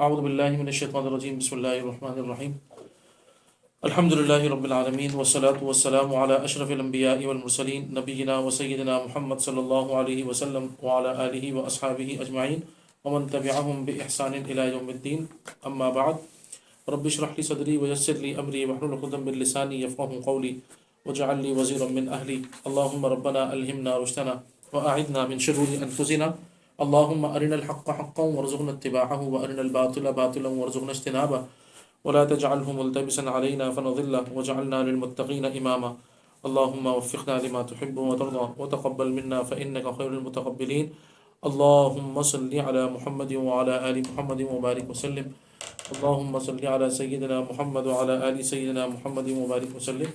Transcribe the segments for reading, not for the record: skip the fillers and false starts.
اعوذ باللہ من الشیطان الرجیم بسم اللہ الرحمن الرحیم الحمد للہ رب العالمین والصلاة والسلام علی اشرف الانبیاء والمرسلین نبینا و سیدنا محمد صلی اللہ علیہ وسلم وعلی آلہ واصحابہ اجمعین ومن تبعهم بإحسان الى یوم الدین اما بعد رب اشرح لی صدری ویسر لی امری واحلل عقدۃ من لسانی یفقهوا قولی واجعل لی وزیرا من اہلی اللهم ربنا الہمنا رشدنا واعذنا من شرور انفسنا اللهم أرنا الحق حقا وارزقنا اتباعه وأرنا الباطل باطلا وارزقنا اجتنابه ولا تجعله ملتبسا علينا فنضل واجعلنا للمتقين إماما اللهم وفقنا لما تحب وترضى وتقبل منا فإنك خير المتقبلين اللهم صل على محمد وعلى آل محمد وبارك وسلم اللهم صل على سيدنا محمد وعلى آل سيدنا محمد وبارك وسلم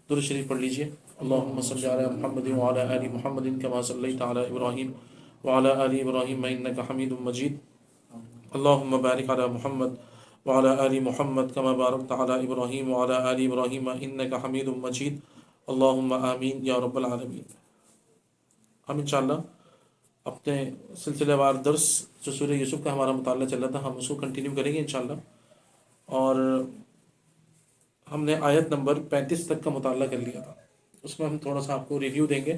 درود شریف پڑھ لیجئے اللهم صل على محمد وعلى آل محمد كما صليت على إبراهيم وعلى آل إبراهيم إنك حميد مجيد اللهم بارك على محمد وعلى آل محمد كما باركت على إبراهيم وعلى آل إبراهيم إنك حميد مجيد اللهم آمين يا رب العالمين۔ ہم انشاءاللہ اپنے سلسلہ وار درس جو سورہ یوسف کا ہمارا مطالعہ چل رہا تھا ہم اس کو کنٹینیو کریں گے انشاءاللہ، اور ہم نے آیت نمبر 35 تک کا مطالعہ کر لیا تھا۔ اس میں ہم تھوڑا سا آپ کو ریویو دیں گے۔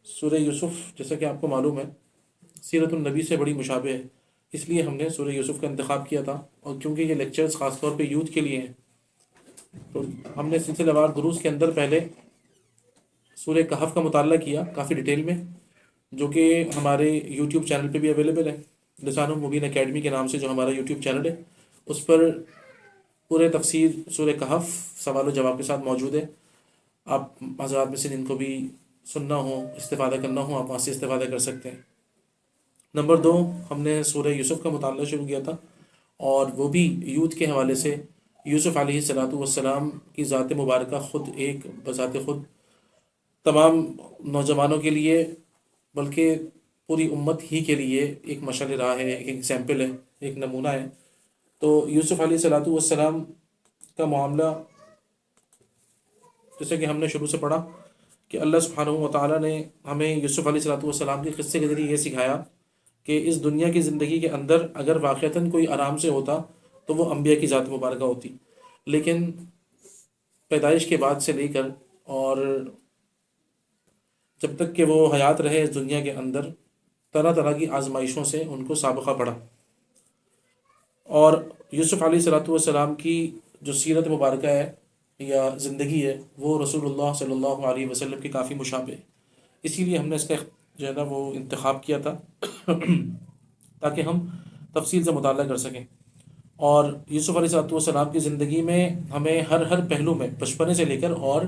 سورہ یوسف جیسا کہ آپ کو معلوم ہے سیرت النبی سے بڑی مشابہ ہے، اس لیے ہم نے سورہ یوسف کا انتخاب کیا تھا، اور کیونکہ یہ لیکچرز خاص طور پہ یوتھ کے لیے ہیں تو ہم نے سلسلہ وار دروس کے اندر پہلے سورہ کہف کا مطالعہ کیا کافی ڈیٹیل میں، جو کہ ہمارے یوٹیوب چینل پہ بھی اویلیبل ہے، لسان المبین اکیڈمی کے نام سے جو ہمارا یوٹیوب چینل ہے، اس پر پورے تفسیر سورہ کہف سوال و جواب کے ساتھ موجود ہے۔ آپ حضرات میں سے جن کو بھی سننا ہو استفادہ کرنا ہو آپ وہاں سے استفادہ کر سکتے ہیں۔ نمبر 2 ہم نے سورہ یوسف کا مطالعہ شروع کیا تھا، اور وہ بھی یوتھ کے حوالے سے۔ یوسف علیہ السلام کی ذات مبارکہ خود ایک بذات خود تمام نوجوانوں کے لیے بلکہ پوری امت ہی کے لیے ایک مشعل راہ ہے، ایک ایگزامپل ہے، ایک نمونہ ہے۔ تو یوسف علیہ السلام کا معاملہ جیسے کہ ہم نے شروع سے پڑھا کہ اللہ سبحانہ و تعالیٰ نے ہمیں یوسف علیہ السلام کے قصے کے ذریعے یہ سکھایا کہ اس دنیا کی زندگی کے اندر اگر واقعتاً کوئی آرام سے ہوتا تو وہ انبیاء کی ذات مبارکہ ہوتی، لیکن پیدائش کے بعد سے لے کر اور جب تک کہ وہ حیات رہے اس دنیا کے اندر طرح طرح کی آزمائشوں سے ان کو سابقہ پڑا، اور یوسف علیہ السلام کی جو سیرت مبارکہ ہے یا زندگی ہے وہ رسول اللہ صلی اللہ علیہ وسلم کے کافی مشابہ ہے، اسی لیے ہم نے اس کا جو ہے نا وہ انتخاب کیا تھا تاکہ ہم تفصیل سے مطالعہ کر سکیں۔ اور یوسف علیہ السلام کی زندگی میں ہمیں ہر پہلو میں بچپنے سے لے کر اور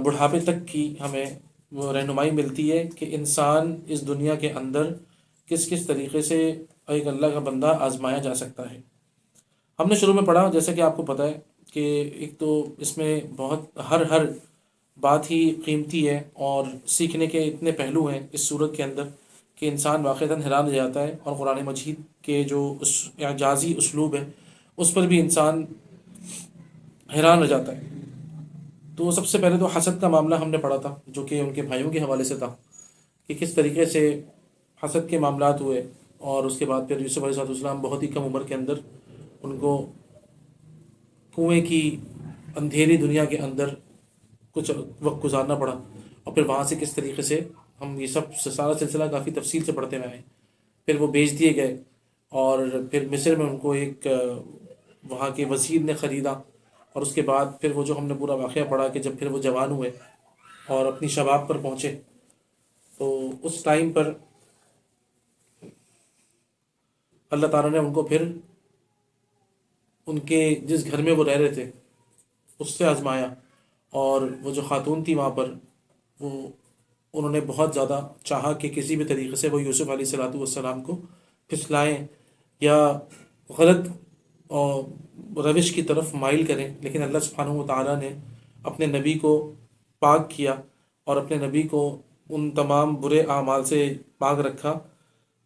بڑھاپے تک کی ہمیں وہ رہنمائی ملتی ہے کہ انسان اس دنیا کے اندر کس کس طریقے سے ایک اللہ کا بندہ آزمایا جا سکتا ہے۔ ہم نے شروع میں پڑھا جیسا کہ آپ کو پتہ ہے کہ ایک تو اس میں بہت ہر بات ہی قیمتی ہے، اور سیکھنے کے اتنے پہلو ہیں اس صورت کے اندر کہ انسان واقعتاً حیران رہ جاتا ہے، اور قرآن مجید کے جو اعجازی اسلوب ہے اس پر بھی انسان حیران رہ جاتا ہے۔ تو سب سے پہلے تو حسد کا معاملہ ہم نے پڑھا تھا، جو کہ ان کے بھائیوں کے حوالے سے تھا کہ کس طریقے سے حسد کے معاملات ہوئے، اور اس کے بعد پھر یوسف علیہ السلام بہت ہی کم عمر کے اندر ان کو کنویں کی اندھیری دنیا کے اندر کچھ وقت گزارنا پڑا، اور پھر وہاں سے کس طریقے سے ہم یہ سب سارا سلسلہ کافی تفصیل سے پڑھتے ہوئے آئے۔ پھر وہ بیچ دیے گئے، اور پھر مصر میں ان کو ایک وہاں کے وزیر نے خریدا، اور اس کے بعد پھر وہ جو ہم نے پورا واقعہ پڑھا کہ جب پھر وہ جوان ہوئے اور اپنی شباب پر پہنچے تو اس ٹائم پر اللہ تعالیٰ نے ان کو پھر ان کے جس گھر میں وہ رہ رہے تھے اس سے آزمایا، اور وہ جو خاتون تھی وہاں پر وہ انہوں نے بہت زیادہ چاہا کہ کسی بھی طریقے سے وہ یوسف علیہ السلام کو پھسلائیں یا غلط روش کی طرف مائل کریں، لیکن اللہ سبحانہ و تعالیٰ نے اپنے نبی کو پاک کیا، اور اپنے نبی کو ان تمام برے اعمال سے پاک رکھا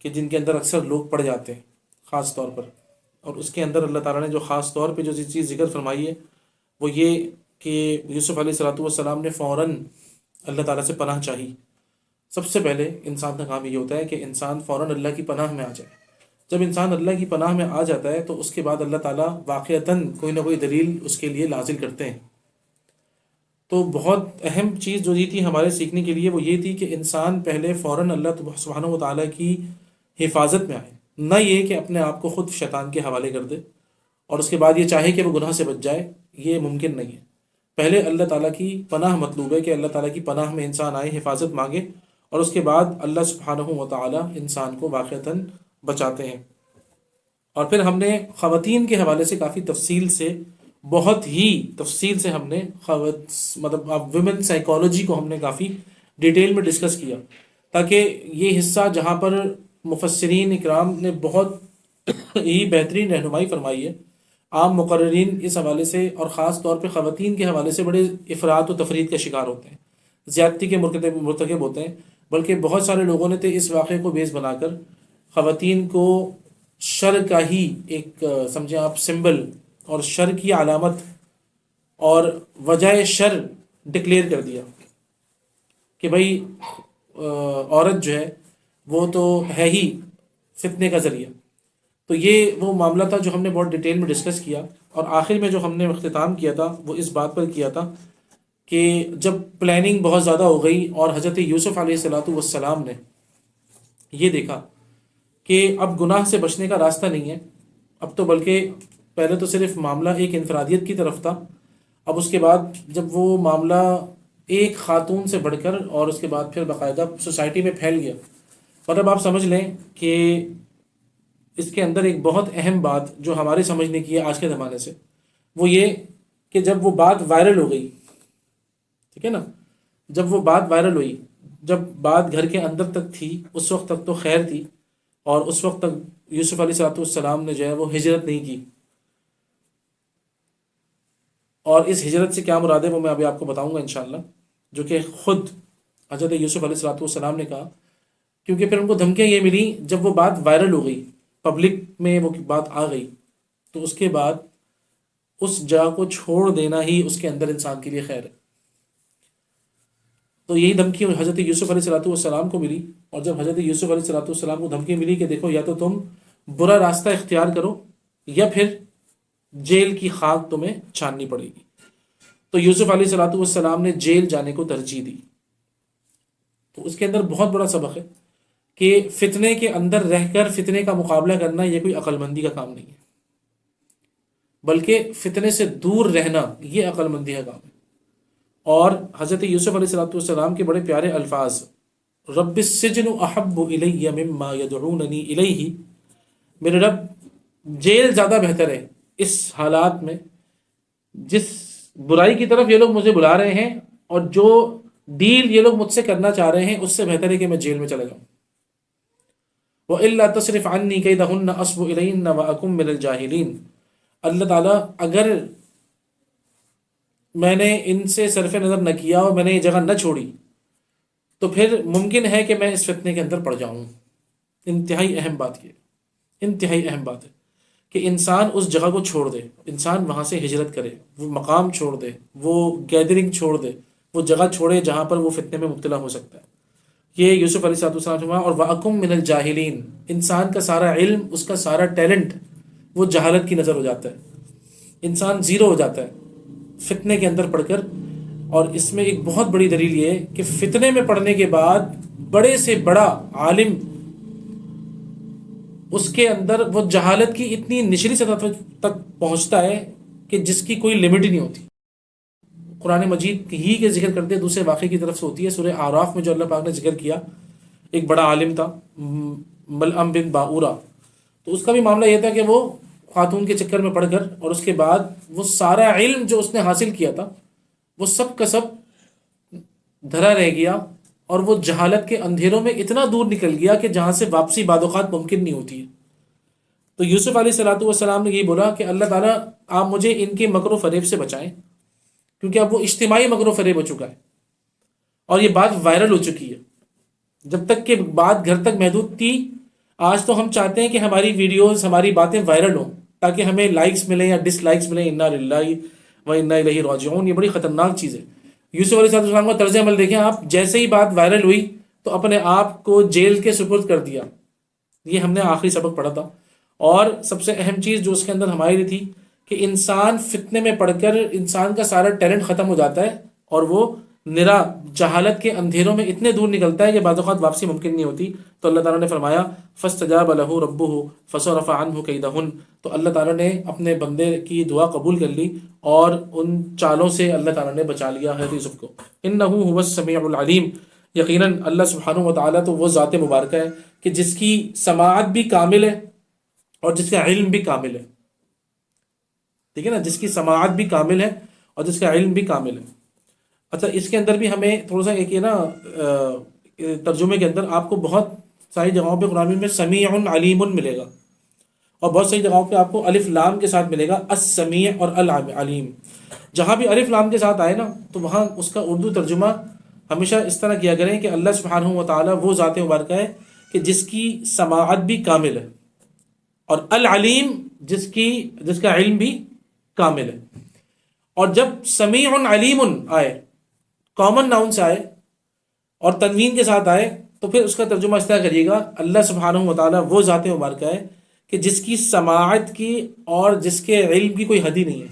کہ جن کے اندر اکثر لوگ پڑ جاتے ہیں خاص طور پر۔ اور اس کے اندر اللہ تعالیٰ نے جو خاص طور پہ جو چیز ذکر فرمائی ہے وہ یہ کہ یوسف علیہ السلام نے فوراً اللہ تعالیٰ سے پناہ چاہی۔ سب سے پہلے انسان کا کام یہ ہوتا ہے کہ انسان فوراً اللہ کی پناہ میں آ جائے، جب انسان اللہ کی پناہ میں آ جاتا ہے تو اس کے بعد اللہ تعالیٰ واقعتاً کوئی نہ کوئی دلیل اس کے لیے نازل کرتے ہیں۔ تو بہت اہم چیز جو یہ تھی ہمارے سیکھنے کے لیے وہ یہ تھی کہ انسان پہلے فوراً اللہ سبحانہ و تعالیٰ کی حفاظت میں آئے، نہ یہ کہ اپنے آپ کو خود شیطان کے حوالے کر دے اور اس کے بعد یہ چاہے کہ وہ گناہ سے بچ جائے، یہ ممکن نہیں ہے۔ پہلے اللہ تعالیٰ کی پناہ مطلوب ہے کہ اللہ تعالیٰ کی پناہ میں انسان آئے، حفاظت مانگے، اور اس کے بعد اللہ سبحانہ و تعالیٰ انسان کو واقعتاً بچاتے ہیں۔ اور پھر ہم نے خواتین کے حوالے سے کافی تفصیل سے، بہت ہی تفصیل سے ہم نے مطلب ویمن سائیکالوجی کو ہم نے کافی ڈیٹیل میں ڈسکس کیا، تاکہ یہ حصہ جہاں پر مفسرین اکرام نے بہت ہی بہترین رہنمائی فرمائی ہے، عام مقررین اس حوالے سے اور خاص طور پہ خواتین کے حوالے سے بڑے افراط و تفرید کا شکار ہوتے ہیں، زیادتی کے مرتکب ہوتے ہیں، بلکہ بہت سارے لوگوں نے تو اس واقعے کو بیس بنا کر خواتین کو شر کا ہی ایک سمجھیں آپ سمبل اور شر کی علامت اور وجہ شر ڈکلیئر کر دیا کہ بھائی عورت جو ہے وہ تو ہے ہی فتنے کا ذریعہ۔ تو یہ وہ معاملہ تھا جو ہم نے بہت ڈیٹیل میں ڈسکس کیا، اور آخر میں جو ہم نے اختتام کیا تھا وہ اس بات پر کیا تھا کہ جب پلاننگ بہت زیادہ ہو گئی اور حضرت یوسف علیہ السلام نے یہ دیکھا کہ اب گناہ سے بچنے کا راستہ نہیں ہے، اب تو بلکہ پہلے تو صرف معاملہ ایک انفرادیت کی طرف تھا، اب اس کے بعد جب وہ معاملہ ایک خاتون سے بڑھ کر اور اس کے بعد پھر باقاعدہ سوسائٹی میں پھیل گیا، مطلب آپ سمجھ لیں کہ اس کے اندر ایک بہت اہم بات جو ہمارے سمجھنے کی ہے آج کے زمانے سے، وہ یہ کہ جب وہ بات وائرل ہو گئی، ٹھیک ہے نا، جب وہ بات وائرل ہوئی، جب بات گھر کے اندر تک تھی اس وقت تک تو خیر تھی، اور اس وقت تک یوسف علیہ السلام نے جو ہے وہ ہجرت نہیں کی، اور اس ہجرت سے کیا مراد ہے وہ میں ابھی آپ کو بتاؤں گا انشاءاللہ، جو کہ خود حضرت یوسف علیہ السلام نے کہا، کیونکہ پھر ان کو دھمکیاں یہ ملی جب وہ بات وائرل ہو گئی، پبلک میں وہ بات آ گئی، تو اس کے بعد اس جگہ کو چھوڑ دینا ہی اس کے اندر انسان کے لیے خیر ہے۔ تو یہی دھمکی حضرت یوسف علیہ السلام کو ملی، اور جب حضرت یوسف علیہ السلام کو دھمکی ملی کہ دیکھو یا تو تم برا راستہ اختیار کرو یا پھر جیل کی خاک تمہیں چھاننی پڑے گی، تو یوسف علیہ السلام نے جیل جانے کو ترجیح دی۔ تو اس کے اندر بہت بڑا سبق ہے کہ فتنے کے اندر رہ کر فتنے کا مقابلہ کرنا یہ کوئی عقل مندی کا کام نہیں ہے، بلکہ فتنے سے دور رہنا یہ عقل مندی کا کام ہے۔ اور حضرت یوسف علیہ السلام کے بڑے پیارے الفاظ، رب السجن احب الی مما یدعوننی الیہ، میرے رب جیل زیادہ بہتر ہے اس حالات میں، جس برائی کی طرف یہ لوگ مجھے بلا رہے ہیں اور جو ڈیل یہ لوگ مجھ سے کرنا چاہ رہے ہیں اس سے بہتر ہے کہ میں جیل میں چلا جاؤں۔ وَإِلَّا تَصْرِفْ عَنِّي كَيْدَهُنَّ أَصْبُ إِلَيْهِنَّ وَأَكُن مِّنَ الْجَاهِلِينَ، اللہ تعالیٰ اگر میں نے ان سے صرف نظر نہ کیا اور میں نے یہ جگہ نہ چھوڑی تو پھر ممکن ہے کہ میں اس فتنے کے اندر پڑ جاؤں۔ انتہائی اہم بات یہ، انتہائی اہم بات ہے کہ انسان اس جگہ کو چھوڑ دے، انسان وہاں سے ہجرت کرے، وہ مقام چھوڑ دے، وہ گیدرنگ چھوڑ دے، وہ جگہ چھوڑے جہاں پر وہ فتنے میں مبتلا ہو سکتا ہے۔ یہ یوسف علیہ السلام اور وَأَكُم مِّنَ الْجَاهِلِينَ، انسان کا سارا علم، اس کا سارا ٹیلنٹ وہ جہالت کی نظر ہو جاتا ہے، انسان زیرو ہو جاتا ہے فتنے کے اندر پڑھ کر۔ اور اس میں ایک بہت بڑی دلیل یہ ہے کہ فتنے میں پڑھنے کے بعد بڑے سے بڑا عالم اس کے اندر وہ جہالت کی اتنی نچلی سطح تک پہنچتا ہے کہ جس کی کوئی لمٹ ہی نہیں ہوتی۔ قرآن مجید ہی کے ذکر کرتے دوسرے واقعے کی طرف سے ہوتی ہے، سورہ اعراف میں جو اللہ پاک نے ذکر کیا، ایک بڑا عالم تھا ملعم بن باورا، تو اس کا بھی معاملہ یہ تھا کہ وہ خاتون کے چکر میں پڑ کر اور اس کے بعد وہ سارا علم جو اس نے حاصل کیا تھا وہ سب کا سب دھرا رہ گیا، اور وہ جہالت کے اندھیروں میں اتنا دور نکل گیا کہ جہاں سے واپسی بعض اوقات ممکن نہیں ہوتی ہے۔ تو یوسف علیہ السلام نے یہی بولا کہ اللہ تعالیٰ آپ مجھے ان کے مکر و فریب سے بچائیں، کیونکہ اب وہ اجتماعی مکر و فریب ہو چکا ہے اور یہ بات وائرل ہو چکی ہے۔ جب تک کہ بات گھر تک محدود تھی، آج تو ہم چاہتے ہیں کہ ہماری ویڈیوز، ہماری باتیں وائرل ہوں تاکہ ہمیں لائکس ملیں یا ڈس لائکس ملیں۔ انا للہ و انا الیہ راجعون، یہ بڑی خطرناک چیز ہے۔ یوسف علیہ السلام کا طرز عمل دیکھیں آپ، جیسے ہی بات وائرل ہوئی تو اپنے آپ کو جیل کے سپرد کر دیا، یہ ہم نے آخری سبق پڑھا تھا. اور سب سے اہم چیز جو اس کے اندر ہماری لیے تھی کہ انسان فتنے میں پڑھ کر انسان کا سارا ٹیلنٹ ختم ہو جاتا ہے اور وہ نرا جہالت کے اندھیروں میں اتنے دور نکلتا ہے کہ بعض اوقات واپسی ممکن نہیں ہوتی. تو اللہ تعالیٰ نے فرمایا فاستجاب له ربه فصرف عنه كيدهن. تو اللہ تعالیٰ نے اپنے بندے کی دعا قبول کر لی اور ان چالوں سے اللہ تعالیٰ نے بچا لیا حضرت یوسف کو. انه هو السمیع العلیم. یقیناً اللہ سبحانہ و تعالیٰ تو وہ ذات مبارکہ ہے کہ جس کی سماعت بھی کامل ہے اور جس کا علم بھی کامل ہے. ٹھیک ہے نا، جس کی سماعت بھی کامل ہے اور جس کا علم بھی کامل ہے. اچھا، اس کے اندر بھی ہمیں تھوڑا سا ایک یہ نا ترجمے کے اندر آپ کو بہت ساری جگہوں پہ قرآن میں سمیع علیم ملے گا اور بہت ساری جگہوں پہ آپ کو الف لام کے ساتھ ملے گا السمیع اور العلیم. جہاں بھی الف لام کے ساتھ آئے نا تو وہاں اس کا اردو ترجمہ ہمیشہ اس طرح کیا کریں کہ اللہ سبحانہ و تعالیٰ وہ ذات مبارکہ ہے کہ جس کی سماعت بھی کامل ہے اور العلیم جس کا علم بھی کامل ہے. اور جب سمیع علیم آئے کامن ناؤن سے آئے اور تنوین کے ساتھ آئے تو پھر اس کا ترجمہ اس طرح کریے گا اللہ سبحانہ و تعالیٰ وہ ذات مبارکہ ہے کہ جس کی سماعت کی اور جس کے علم کی کوئی حد ہی نہیں ہے.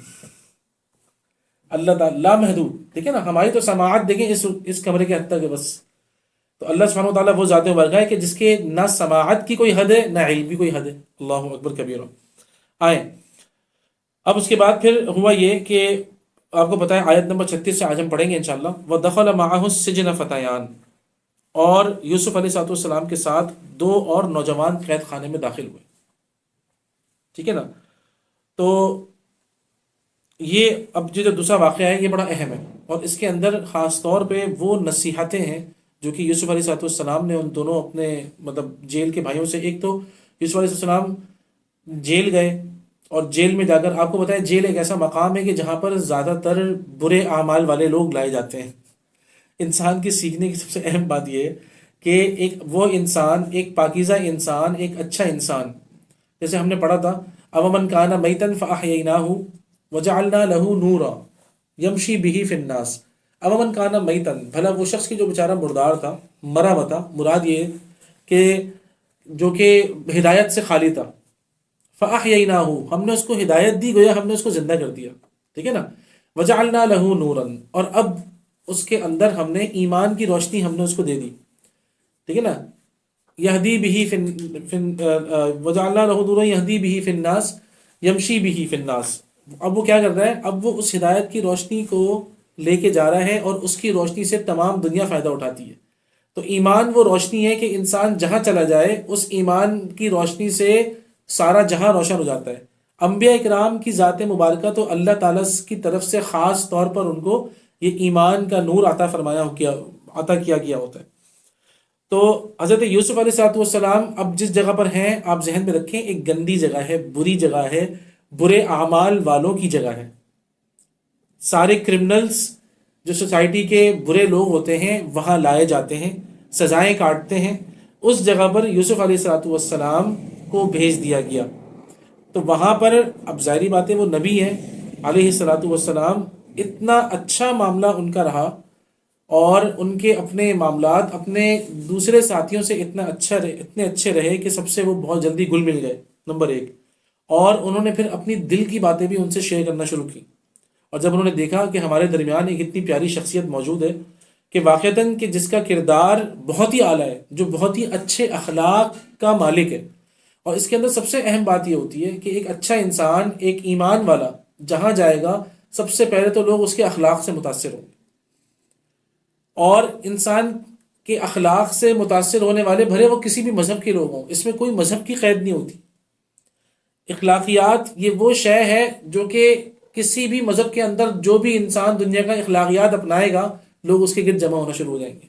اللہ تعالیٰ لا محدود. ٹھیک ہے نا، ہماری تو سماعت دیکھیں اس کمرے کے حد تک ہے بس. تو اللہ سبحانہ و تعالیٰ وہ ذات مبارکہ ہے کہ جس کے نہ سماعت کی کوئی حد ہے نہ علم کی کوئی حد ہے. اللہ اکبر کبیرہ. آئیں اب اس کے بعد پھر ہوا یہ کہ آپ کو پتہ ہے آیت نمبر 36 سے آج ہم پڑھیں گے انشاءاللہ. وَدَخَلَ مَعَهُ السِّجْنَ فَتَيَانِ. اور یوسف علیہ السلام کے ساتھ دو اور نوجوان قید خانے میں داخل ہوئے. ٹھیک ہے نا. تو یہ اب جو دوسرا واقعہ ہے یہ بڑا اہم ہے اور اس کے اندر خاص طور پہ وہ نصیحتیں ہیں جو کہ یوسف علیہ السلام نے ان دونوں اپنے مطلب جیل کے بھائیوں سے. ایک تو یوسف علیہ السلام جیل گئے اور جیل میں جا کر آپ کو بتائیں جیل ایک ایسا مقام ہے کہ جہاں پر زیادہ تر برے اعمال والے لوگ لائے جاتے ہیں. انسان کی سیکھنے کی سب سے اہم بات یہ ہے کہ وہ انسان ایک پاکیزہ انسان، ایک اچھا انسان، جیسے ہم نے پڑھا تھا اومن کان میتن فاحییناہ وجعلنا له نورا یمشی بہ فی الناس. اومن کان میتن، بھلا وہ شخص کی جو بیچارہ مردار تھا، مرا ہوا تھا، مراد یہ کہ جو کہ ہدایت سے خالی تھا. فاحییناہ، ہم نے اس کو ہدایت دی، گویا ہم نے اس کو زندہ کر دیا. ٹھیک ہے نا. وجعلنا له نورا، اور اب اس کے اندر ہم نے ایمان کی روشنی ہم نے اس کو دے دی. ٹھیک ہے نا. یہدی بہ وجعلنا له نورا یہدی بہ فی الناس یمشی بہ فی الناس. اب وہ کیا کر رہا ہے؟ اب وہ اس ہدایت کی روشنی کو لے کے جا رہا ہے اور اس کی روشنی سے تمام دنیا فائدہ اٹھاتی ہے. تو ایمان وہ روشنی ہے کہ انسان جہاں چلا جائے اس ایمان کی روشنی سے سارا جہاں روشن ہو جاتا ہے. انبیاء اکرام کی ذات مبارکہ تو اللہ تعالیٰ کی طرف سے خاص طور پر ان کو یہ ایمان کا نور عطا عطا کیا گیا ہوتا ہے. تو حضرت یوسف علیہ السلام اب جس جگہ پر ہیں آپ ذہن میں رکھیں ایک گندی جگہ ہے، بری جگہ ہے، برے اعمال والوں کی جگہ ہے. سارے کرمنلز جو سوسائٹی کے برے لوگ ہوتے ہیں وہاں لائے جاتے ہیں، سزائیں کاٹتے ہیں. اس جگہ پر یوسف علیہ السلام کو بھیج دیا گیا. تو وہاں پر اب ظاہری بات ہے وہ نبی ہے علیہ السلام. اتنا اچھا معاملہ ان کا رہا اور ان کے اپنے معاملات اپنے دوسرے ساتھیوں سے اتنے اچھے رہے کہ سب سے وہ بہت جلدی گل مل گئے، نمبر ایک. اور انہوں نے پھر اپنی دل کی باتیں بھی ان سے شیئر کرنا شروع کی. اور جب انہوں نے دیکھا کہ ہمارے درمیان ایک اتنی پیاری شخصیت موجود ہے کہ واقعتاً کہ جس کا کردار بہت ہی اعلیٰ ہے، جو بہت ہی اچھے اخلاق کا مالک ہے. اور اس کے اندر سب سے اہم بات یہ ہوتی ہے کہ ایک اچھا انسان، ایک ایمان والا جہاں جائے گا سب سے پہلے تو لوگ اس کے اخلاق سے متاثر ہوں گے. اور انسان کے اخلاق سے متاثر ہونے والے بھلے وہ کسی بھی مذہب کے لوگ ہوں، اس میں کوئی مذہب کی قید نہیں ہوتی. اخلاقیات یہ وہ شے ہے جو کہ کسی بھی مذہب کے اندر جو بھی انسان دنیا کا اخلاقیات اپنائے گا لوگ اس کے گرد جمع ہونا شروع ہو جائیں گے.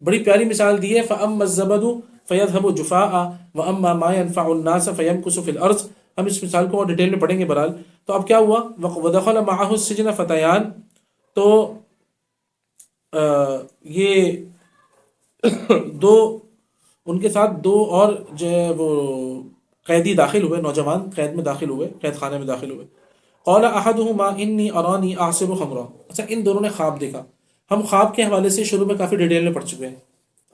بڑی پیاری مثال دی ہے فَأَمَّا الزَّبَدُ فَيَذْهَبُ جُفَاءً وَأَمَّا مَا يَنْفَعُ النَّاسَ فَيَمْكُثُ فِي الْأَرْضِ. ہم اس مثال کو اور ڈیٹیل میں پڑھیں گے بہرحال. تو اب کیا ہوا؟ وَدَخَلَ مَعَهُ السِّجْنَ فَتَيَانِ. تو یہ دو ان کے ساتھ دو اور جو ہے وہ قیدی داخل ہوئے، نوجوان قید میں داخل ہوئے، قید خانے میں داخل ہوئے. قال احدهما انی ارانی اعصر خمرا. اچھا، ان دونوں نے خواب دیکھا. ہم خواب کے حوالے سے شروع میں کافی ڈیٹیل میں پڑھ چکے ہیں،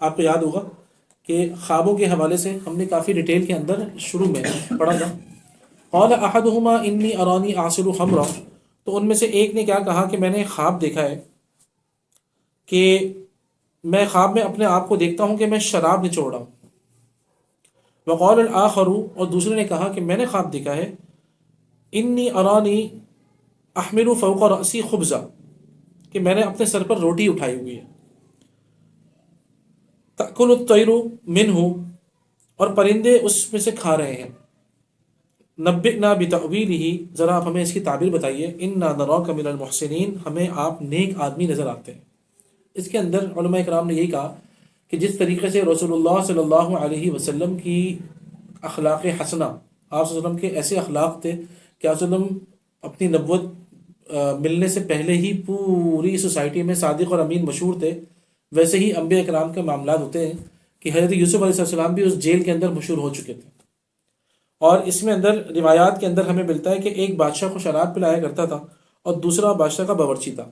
آپ کو یاد ہوگا کہ خوابوں کے حوالے سے ہم نے کافی ڈیٹیل کے اندر شروع میں پڑھا تھا. قال احدہما انی ارانی اعصر خمرا، تو ان میں سے ایک نے کیا کہا کہ میں نے خواب دیکھا ہے کہ میں خواب میں اپنے آپ کو دیکھتا ہوں کہ میں شراب نچوڑ رہا ہوں. وقال الآخر، اور دوسرے نے کہا کہ میں نے خواب دیکھا ہے انی ارانی احمل فوق رأسی خبزہ، کہ میں نے اپنے سر پر روٹی اٹھائی ہوئی ہے. تأکل الطیر منہ، اور پرندے اس میں سے کھا رہے ہیں. نبئنا بتأویلہ، ذرا آپ ہمیں اس کی تعبیر بتائیے. انا نراک من المحسنین، ہمیں آپ نیک آدمی نظر آتے ہیں. اس کے اندر علماء کرام نے یہی کہا کہ جس طریقے سے رسول اللہ صلی اللہ علیہ وسلم کی اخلاق حسنہ، آپ صلی اللہ علیہ وسلم کے ایسے اخلاق تھے کہ آپ صلی اللہ علیہ وسلم اپنی نبوت ملنے سے پہلے ہی پوری سوسائٹی میں صادق اور امین مشہور تھے، ویسے ہی انبیاء کرام کے معاملات ہوتے ہیں کہ حضرت یوسف علیہ السلام بھی اس جیل کے اندر مشہور ہو چکے تھے. اور اس میں اندر روایات کے اندر ہمیں ملتا ہے کہ ایک بادشاہ کو شراب پلایا کرتا تھا اور دوسرا بادشاہ کا باورچی تھا،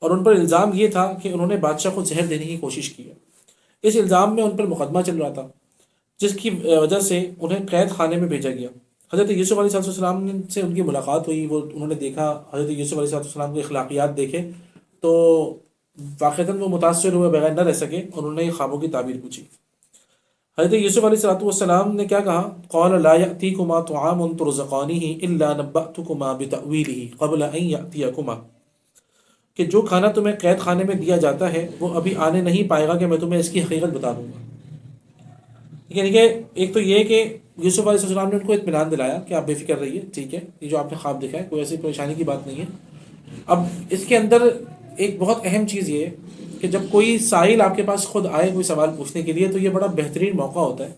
اور ان پر الزام یہ تھا کہ انہوں نے بادشاہ کو زہر دینے کی کوشش کی ہے. اس الزام میں ان پر مقدمہ چل رہا تھا، جس کی وجہ سے انہیں قید خانے میں بھیجا گیا. حضرت یوسف علیہ السلام سے ان کی ملاقات ہوئی، وہ انہوں نے دیکھا، حضرت یوسف علیہ السلام کے اخلاقیات دیکھے تو واقعتاً وہ متاثر ہوئے بغیر نہ رہ سکے، انہوں نے خوابوں کی تعبیر پوچھی. حضرت یوسف علیہ السلام نے کیا کہا؟ قال لا یأتیکما طعام ترزقانہ الا نبأتکما بتأویلہ قبل ان یأتیکما، کہ جو کھانا تمہیں قید خانے میں دیا جاتا ہے وہ ابھی آنے نہیں پائے گا کہ میں تمہیں اس کی حقیقت بتا دوں گا. یعنی کہ ایک تو یہ کہ یوسف علیہ السلام نے ان کو اطمینان دلایا کہ آپ بے فکر رہیے، ٹھیک ہے، یہ جو آپ نے خواب دیکھا ہے کوئی ایسی پریشانی کی بات نہیں ہے. اب اس کے اندر ایک بہت اہم چیز یہ ہے کہ جب کوئی سائل آپ کے پاس خود آئے کوئی سوال پوچھنے کے لیے تو یہ بڑا بہترین موقع ہوتا ہے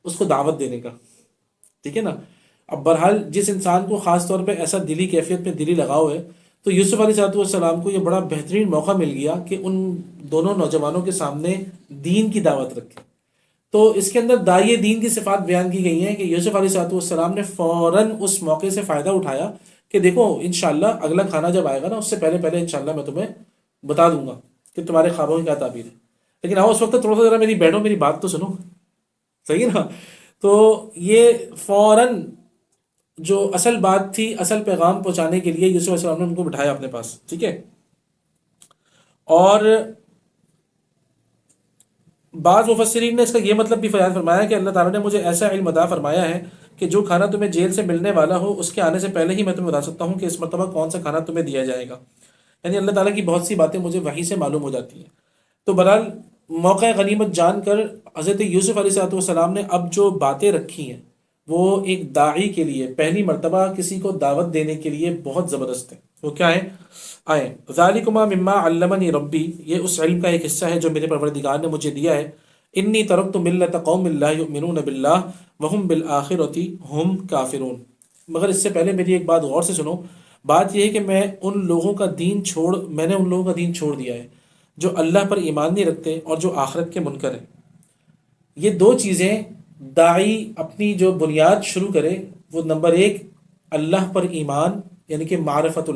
اس کو دعوت دینے کا، ٹھیک ہے نا. اب بہرحال جس انسان کو خاص طور پہ ایسا دلی کیفیت میں دلی لگاؤ ہے، تو یوسف علیہ السلام کو یہ بڑا بہترین موقع مل گیا کہ ان دونوں نوجوانوں کے سامنے دین کی دعوت رکھے. تو اس کے اندر داعی دین کی صفات بیان کی گئی ہیں کہ یوسف علیہ السلام نے فوراً اس موقع سے فائدہ اٹھایا کہ دیکھو انشاءاللہ اگلا کھانا جب آئے گا نا اس سے پہلے پہلے انشاءاللہ میں تمہیں بتا دوں گا کہ تمہارے خوابوں کی کیا تعبیر ہے. لیکن آؤ اس وقت تھوڑا سا ذرا میری بیٹھو، میری بات تو سنو، صحیح نا. تو یہ فوراً جو اصل بات تھی، اصل پیغام پہنچانے کے لیے یوسف علیہ السلام نے ان کو بٹھایا اپنے پاس، ٹھیک ہے. اور بعض مفسرین نے اس کا یہ مطلب بھی بیان فرمایا کہ اللہ تعالیٰ نے مجھے ایسا علم عطا فرمایا ہے کہ جو کھانا تمہیں جیل سے ملنے والا ہو اس کے آنے سے پہلے ہی میں تمہیں بتا سکتا ہوں کہ اس مرتبہ کون سا کھانا تمہیں دیا جائے گا. یعنی اللہ تعالیٰ کی بہت سی باتیں مجھے وحی سے معلوم ہو جاتی ہیں. تو بہرحال موقع غنیمت جان کر حضرت یوسف علیہ السلام نے اب جو باتیں رکھی ہیں وہ ایک داعی کے لیے پہلی مرتبہ کسی کو دعوت دینے کے لیے بہت زبردست ہے. وہ کیا ہے؟ آئیں. ذالکما مما علمنی ربی، یہ اس علم کا ایک حصہ ہے جو میرے پروردگار نے مجھے دیا ہے. انی ترکت ملت قوم لا یؤمنون باللہ وہم بالآخرۃ ہم کافرون. مگر اس سے پہلے میری ایک بات غور سے سنو. بات یہ ہے کہ میں نے ان لوگوں کا دین چھوڑ دیا ہے جو اللہ پر ایمان نہیں رکھتے اور جو آخرت کے منکر ہیں. یہ دو چیزیں داعی اپنی جو بنیاد شروع کرے وہ نمبر ایک اللہ پر ایمان، یعنی کہ معرفت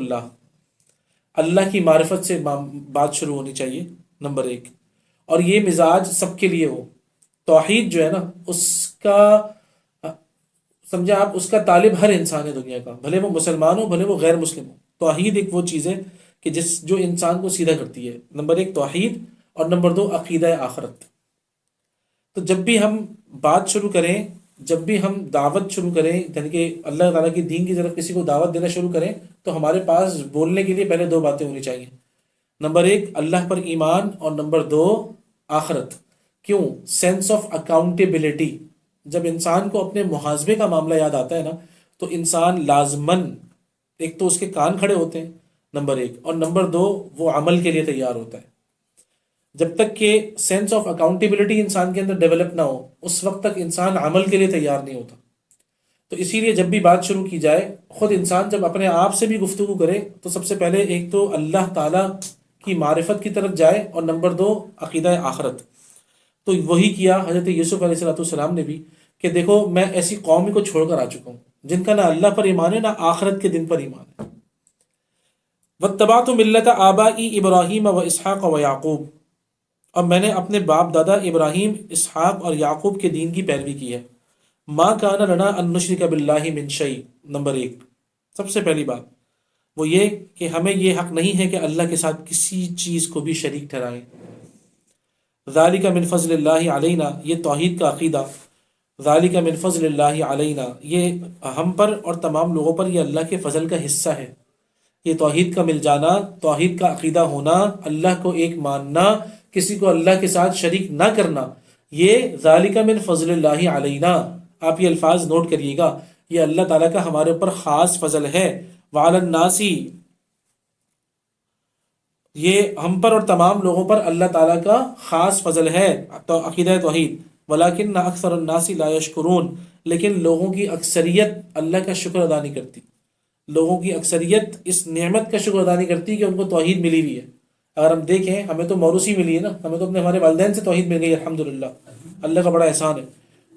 اللہ کی معرفت سے بات شروع ہونی چاہیے نمبر ایک. اور یہ مزاج سب کے لیے ہو. توحید جو ہے نا اس کا سمجھا آپ، اس کا طالب ہر انسان ہے دنیا کا، بھلے وہ مسلمان ہو بھلے وہ غیر مسلم ہو. توحید ایک وہ چیز ہے کہ جو انسان کو سیدھا کرتی ہے. نمبر ایک توحید، اور نمبر دو عقیدہ آخرت. تو جب بھی ہم بات شروع کریں، جب بھی ہم دعوت شروع کریں، یعنی کہ اللہ تعالیٰ کی دین کی طرف کسی کو دعوت دینا شروع کریں تو ہمارے پاس بولنے کے لیے پہلے دو باتیں ہونی چاہیے. نمبر ایک اللہ پر ایمان، اور نمبر دو آخرت. کیوں؟ Sense of accountability. جب انسان کو اپنے محاسبے کا معاملہ یاد آتا ہے نا تو انسان لازماً ایک تو اس کے کان کھڑے ہوتے ہیں نمبر ایک، اور نمبر دو وہ عمل کے لیے تیار ہوتا ہے. جب تک کہ سینس آف اکاؤنٹیبلٹی انسان کے اندر ڈیولپ نہ ہو اس وقت تک انسان عمل کے لیے تیار نہیں ہوتا. تو اسی لیے جب بھی بات شروع کی جائے، خود انسان جب اپنے آپ سے بھی گفتگو کرے تو سب سے پہلے ایک تو اللہ تعالیٰ کی معرفت کی طرف جائے، اور نمبر دو عقیدہ آخرت. تو وہی کیا حضرت یوسف علیہ السلام نے بھی کہ دیکھو میں ایسی قوم کو چھوڑ کر آ چکا ہوں جن کا نہ اللہ پر ایمان ہے نہ آخرت کے دن پر ایمان ہے. واتبعت ملت آبائی ابراہیم و اسحاق و یعقوب، اور میں نے اپنے باپ دادا ابراہیم، اسحاق اور یعقوب کے دین کی پیروی کی ہے۔ ما کان لنا ان نشرک باللہ من شیء، نمبر ایک، سب سے پہلی بات وہ یہ کہ ہمیں یہ حق نہیں ہے کہ اللہ کے ساتھ کسی چیز کو بھی شریک ٹھہرائیں۔ ذالک من فضل اللہ علینا، یہ توحید کا عقیدہ، ذالک من فضل اللہ علینا، یہ ہم پر اور تمام لوگوں پر یہ اللہ کے فضل کا حصہ ہے۔ یہ توحید کا مل جانا، توحید کا عقیدہ ہونا، اللہ کو ایک ماننا، کسی کو اللہ کے ساتھ شریک نہ کرنا، یہ ذالک من فضل اللہ علینا، آپ یہ الفاظ نوٹ کریے گا، یہ اللہ تعالیٰ کا ہمارے اوپر خاص فضل ہے۔ وعلی الناس، یہ ہم پر اور تمام لوگوں پر اللہ تعالیٰ کا خاص فضل ہے، تو عقیدہ توحید۔ ولیکن اکثر الناس لا یشکرون، لیکن لوگوں کی اکثریت اللہ کا شکر ادا نہیں کرتی، لوگوں کی اکثریت اس نعمت کا شکر ادا نہیں کرتی کہ ان کو توحید ملی ہوئی ہے۔ اگر ہم دیکھیں، ہمیں تو موروثی ملی ہے نا، ہمیں تو اپنے ہمارے والدین سے توحید مل گئی الحمدللہ، اللہ کا بڑا احسان ہے۔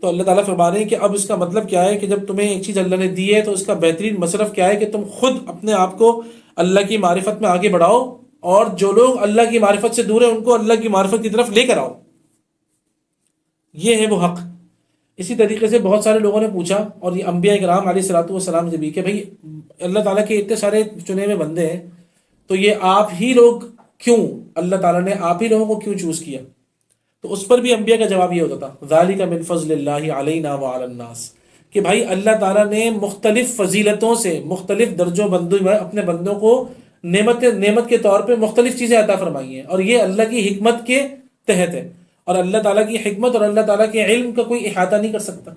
تو اللہ تعالیٰ فرما رہے ہیں کہ اب اس کا مطلب کیا ہے کہ جب تمہیں ایک چیز اللہ نے دی ہے تو اس کا بہترین مصرف کیا ہے کہ تم خود اپنے آپ کو اللہ کی معرفت میں آگے بڑھاؤ، اور جو لوگ اللہ کی معرفت سے دور ہیں ان کو اللہ کی معرفت کی طرف لے کر آؤ، یہ ہے وہ حق۔ اسی طریقے سے بہت سارے لوگوں نے پوچھا، اور یہ انبیاء کرام علیہ الصلوۃ والسلام سے بھی، کہ بھائی اللہ تعالیٰ کے اتنے سارے چنے ہوئے بندے ہیں، تو یہ آپ ہی لوگ کیوں، اللہ تعالیٰ نے آپ ہی لوگوں کو کیوں چوز کیا؟ تو اس پر بھی انبیاء کا جواب یہ ہوتا تھا، ذالک من فضل اللہ علینا وعلی الناس، کہ بھائی اللہ تعالیٰ نے مختلف فضیلتوں سے، مختلف درجوں بندوں میں اپنے بندوں کو نعمت کے طور پہ مختلف چیزیں عطا فرمائی ہیں، اور یہ اللہ کی حکمت کے تحت ہے، اور اللہ تعالیٰ کی حکمت اور اللہ تعالیٰ کے علم کا کوئی احاطہ نہیں کر سکتا۔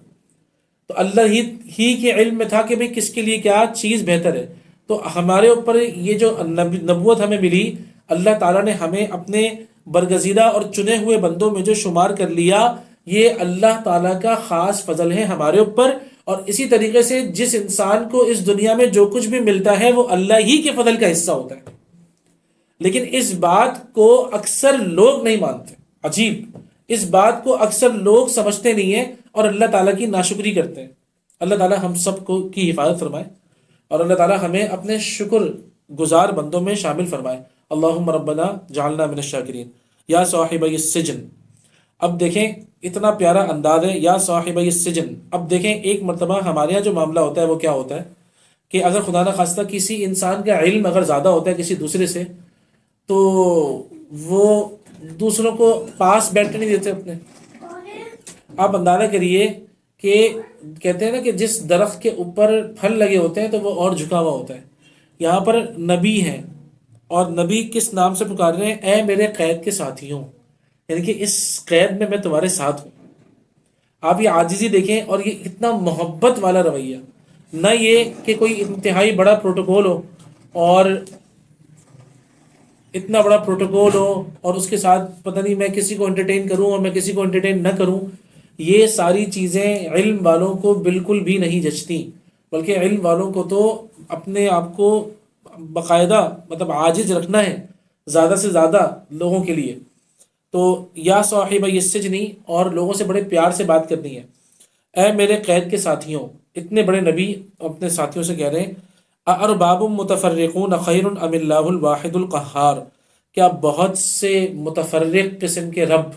تو اللہ ہی کے علم میں تھا کہ بھئی کس کے لیے کیا چیز بہتر ہے۔ تو ہمارے اوپر یہ جو نبوت ہمیں ملی، اللہ تعالیٰ نے ہمیں اپنے برگزیدہ اور چنے ہوئے بندوں میں جو شمار کر لیا، یہ اللہ تعالیٰ کا خاص فضل ہے ہمارے اوپر۔ اور اسی طریقے سے جس انسان کو اس دنیا میں جو کچھ بھی ملتا ہے وہ اللہ ہی کے فضل کا حصہ ہوتا ہے، لیکن اس بات کو اکثر لوگ نہیں مانتے۔ عجیب، اس بات کو اکثر لوگ سمجھتے نہیں ہیں اور اللہ تعالیٰ کی ناشکری کرتے ہیں۔ اللہ تعالیٰ ہم سب کو کی حفاظت فرمائے، اور اللہ تعالیٰ ہمیں اپنے شکر گزار بندوں میں شامل فرمائے۔ اللہم ربنا جعلنا من الشاکرین۔ یا صاحبی السجن، اب دیکھیں اتنا پیارا انداز ہے، یا صاحبی السجن۔ اب دیکھیں ایک مرتبہ ہمارے یہاں جو معاملہ ہوتا ہے وہ کیا ہوتا ہے کہ اگر خدا نخواستہ کسی انسان کا علم اگر زیادہ ہوتا ہے کسی دوسرے سے، تو وہ دوسروں کو پاس بیٹھنے نہیں دیتے اپنے۔ آپ اندازہ کریے کہ کہتے ہیں نا کہ جس درخت کے اوپر پھل لگے ہوتے ہیں تو وہ اور جھکا ہوا ہوتا ہے۔ یہاں پر نبی ہیں، اور نبی کس نام سے پکار رہے ہیں؟ اے میرے قید کے ساتھیوں، یعنی کہ اس قید میں میں تمہارے ساتھ ہوں۔ آپ یہ عاجزی دیکھیں، اور یہ اتنا محبت والا رویہ، نہ یہ کہ کوئی انتہائی بڑا پروٹوکول ہو، اور اتنا بڑا پروٹوکول ہو اور اس کے ساتھ پتہ نہیں میں کسی کو انٹرٹین کروں اور میں کسی کو انٹرٹین نہ کروں۔ یہ ساری چیزیں علم والوں کو بالکل بھی نہیں جچتی، بلکہ علم والوں کو تو اپنے آپ کو باقاعدہ مطلب عاجز رکھنا ہے زیادہ سے زیادہ لوگوں کے لیے۔ تو یا صاحب السجنی، اور لوگوں سے بڑے پیار سے بات کرنی ہے۔ اے میرے قید کے ساتھیوں، اتنے بڑے نبی اپنے ساتھیوں سے کہہ رہے ہیں، ارباب متفرقون خیر ام اللہ الواحد القہار، کیا بہت سے متفرق قسم کے رب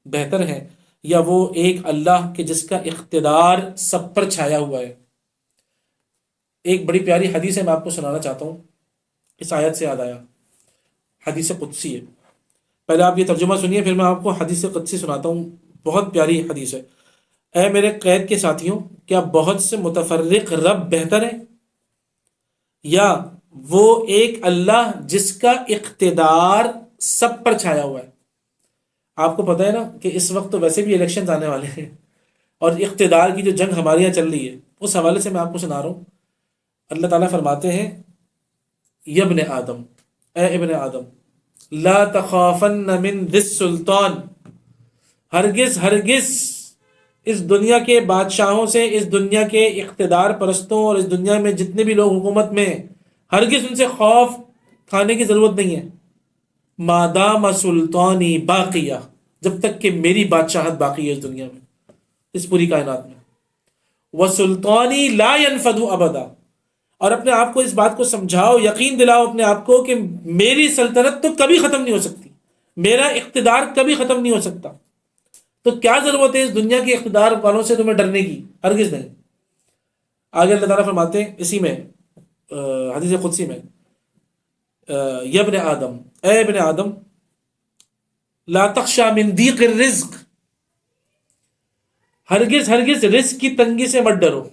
بہتر ہیں یا وہ ایک اللہ کہ جس کا اقتدار سب پر چھایا ہوا ہے۔ ایک بڑی پیاری حدیث ہے، میں آپ کو سنانا چاہتا ہوں، اس آیت سے یاد آیا، حدیث قدسی ہے۔ پہلے آپ یہ ترجمہ سنیے، پھر میں آپ کو حدیث قدسی سناتا ہوں، بہت پیاری حدیث ہے۔ اے میرے قید کے ساتھیوں، کیا بہت سے متفرق رب بہتر ہیں یا وہ ایک اللہ جس کا اقتدار سب پر چھایا ہوا ہے؟ آپ کو پتہ ہے نا کہ اس وقت تو ویسے بھی الیکشنز آنے والے ہیں، اور اقتدار کی جو جنگ ہمارے یہاں چل رہی ہے اس حوالے سے میں آپ کو سنا رہا ہوں۔ اللہ تعالیٰ فرماتے ہیں، یا ابن آدم، اے ابن آدم، لا تخافن من ذی السلطان، ہرگز ہرگز اس دنیا کے بادشاہوں سے، اس دنیا کے اقتدار پرستوں اور اس دنیا میں جتنے بھی لوگ حکومت میں ہیں، ہرگز ان سے خوف کھانے کی ضرورت نہیں ہے۔ مادام سلطانی باقیہ، جب تک کہ میری بادشاہت باقی ہے اس دنیا میں، اس پوری کائنات میں۔ وسلطانی لا ينفد ابدا، اور اپنے آپ کو اس بات کو سمجھاؤ، یقین دلاؤ اپنے آپ کو کہ میری سلطنت تو کبھی ختم نہیں ہو سکتی، میرا اقتدار کبھی ختم نہیں ہو سکتا، تو کیا ضرورت ہے اس دنیا کے اقتدار والوں سے تمہیں ڈرنے کی؟ ہرگز نہیں۔ آگے اللہ تعالیٰ فرماتے ہیں اسی میں حدیث قدسی میں، یا ابن آدم، اے ابن آدم، لا تخشى من ضیق الرزق، ہرگز ہرگز رزق کی تنگی سے مت ڈرو،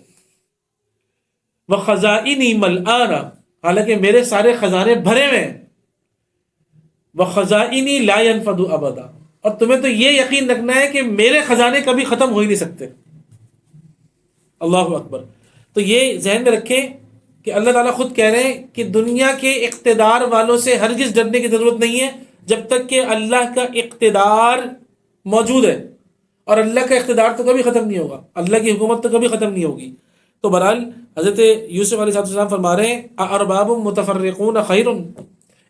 وخزائنی ملآنا، حالانکہ میرے سارے خزانے بھرے ہوئے ہیں، وخزائنی لا ينفد ابدا، اور تمہیں تو یہ یقین رکھنا ہے کہ میرے خزانے کبھی ختم ہو ہی نہیں سکتے۔ اللہ اکبر۔ تو یہ ذہن میں رکھیں کہ اللہ تعالیٰ خود کہہ رہے ہیں کہ دنیا کے اقتدار والوں سے ہرگز ڈرنے کی ضرورت نہیں ہے جب تک کہ اللہ کا اقتدار موجود ہے، اور اللہ کا اقتدار تو کبھی ختم نہیں ہوگا، اللہ کی حکومت تو کبھی ختم نہیں ہوگی۔ تو بہرحال حضرت یوسف علیہ السلام فرما رہے ہیں ارباب متفرقون خیر،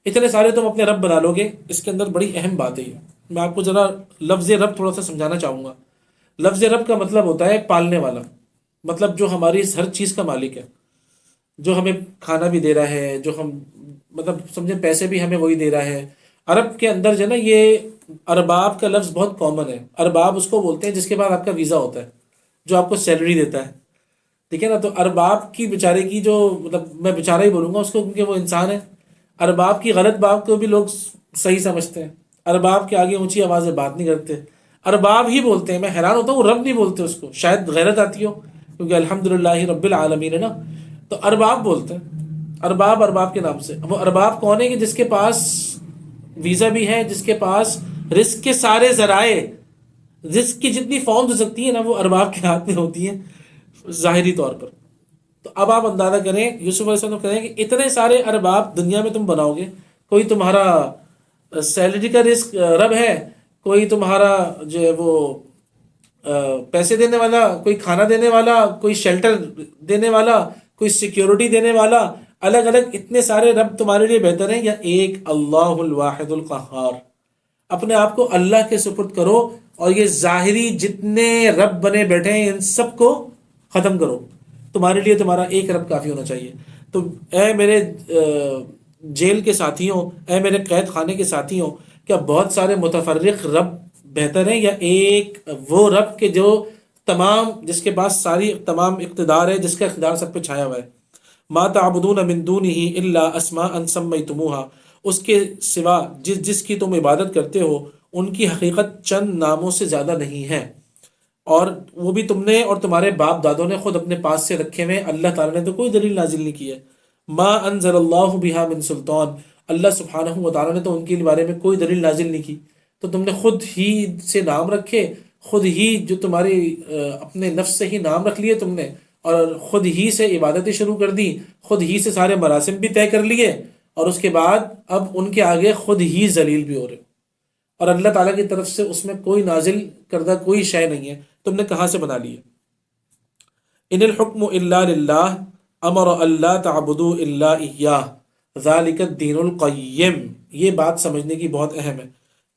اتنے سارے تم اپنے رب بنا لو گے۔ اس کے اندر بڑی اہم بات ہے یہ، میں آپ کو ذرا لفظ رب تھوڑا سا سمجھانا چاہوں گا۔ لفظ رب کا مطلب ہوتا ہے پالنے والا، مطلب جو ہماری ہر چیز کا مالک ہے، جو ہمیں کھانا بھی دے رہا ہے، جو ہم مطلب سمجھیں پیسے بھی ہمیں وہی دے رہا ہے۔ عرب کے اندر جو ہے نا، یہ ارباب کا لفظ بہت کامن ہے۔ ارباب اس کو بولتے ہیں جس کے بعد آپ کا ویزا ہوتا ہے، جو آپ کو سیلری دیتا ہے، ٹھیک ہے نا۔ تو ارباب کی بیچارے کی جو مطلب میں بیچارہ ہی بولوں گا اس کو کیونکہ وہ انسان ہے۔ ارباب کی غلط باب کو بھی لوگ صحیح سمجھتے ہیں، ارباب کے آگے اونچی آواز سے بات نہیں کرتے، ارباب ہی بولتے ہیں۔ میں حیران ہوتا ہوں وہ رب نہیں بولتے اس کو، شاید غیرت آتی ہو کیونکہ الحمدللہ رب العالمین ہے نا، تو ارباب بولتے ہیں۔ ارباب، ارباب کے نام سے۔ وہ ارباب کون ہے کہ جس کے پاس ویزا بھی ہے، جس کے پاس رزق کے سارے ذرائع، رزق کی جتنی فارمز ہو سکتی ہیں نا، وہ ارباب کے ہاتھ میں ہوتی ہیں ظاہری طور پر۔ تو اب آپ اندازہ کریں، یوسف علیہ السلام کہہ رہے ہیں کہ اتنے سارے ارباب دنیا میں تم بناؤ گے، کوئی تمہارا سیلری کا رزق رب ہے، کوئی تمہارا جو ہے وہ پیسے دینے والا، کوئی کھانا دینے والا، کوئی شیلٹر دینے والا، کوئی سیکیورٹی دینے والا، الگ الگ اتنے سارے رب تمہارے لیے بہتر ہیں، یا ایک اللہ الواحد القہار؟ اپنے آپ کو اللہ کے سپرد کرو، اور یہ ظاہری جتنے رب بنے بیٹھے ہیں ان سب کو ختم کرو، تمہارے لیے تمہارا ایک رب کافی ہونا چاہیے۔ تو اے میرے جیل کے ساتھیوں، اے میرے قید خانے کے ساتھیوں، کیا بہت سارے متفرق رب بہتر ہیں، یا ایک وہ رب کے جو تمام، جس کے پاس ساری تمام اقتدار ہے، جس کا اقتدار سب پہ چھایا ہوا ہے؟ ما تعبدون من دونه الا اسماء سمیتموها، اس کے سوا جس کی تم عبادت کرتے ہو ان کی حقیقت چند ناموں سے زیادہ نہیں ہے، اور وہ بھی تم نے اور تمہارے باپ دادوں نے خود اپنے پاس سے رکھے ہوئے، اللہ تعالیٰ نے تو کوئی دلیل نازل نہیں کی ہے۔ ما انزل اللہ بہا من سلطان، اللہ سبحانہ و تعالیٰ نے تو ان کے بارے میں کوئی دلیل نازل نہیں کی، تو تم نے خود ہی سے نام رکھے، خود ہی جو تمہاری اپنے نفس سے ہی نام رکھ لیے تم نے، اور خود ہی سے عبادتیں شروع کر دی، خود ہی سے سارے مراسم بھی طے کر لیے، اور اس کے بعد اب ان کے آگے خود ہی ذلیل بھی ہو رہے، اور اللہ تعالیٰ کی طرف سے اس میں کوئی نازل کردہ کوئی شے نہیں ہے، تم نے کہاں سے بنا لی ہے؟ ان الحکم الا للہ امر اللہ تعبدوا الا ایاہ ذالک الدین القیم۔ یہ بات سمجھنے کی بہت اہم ہے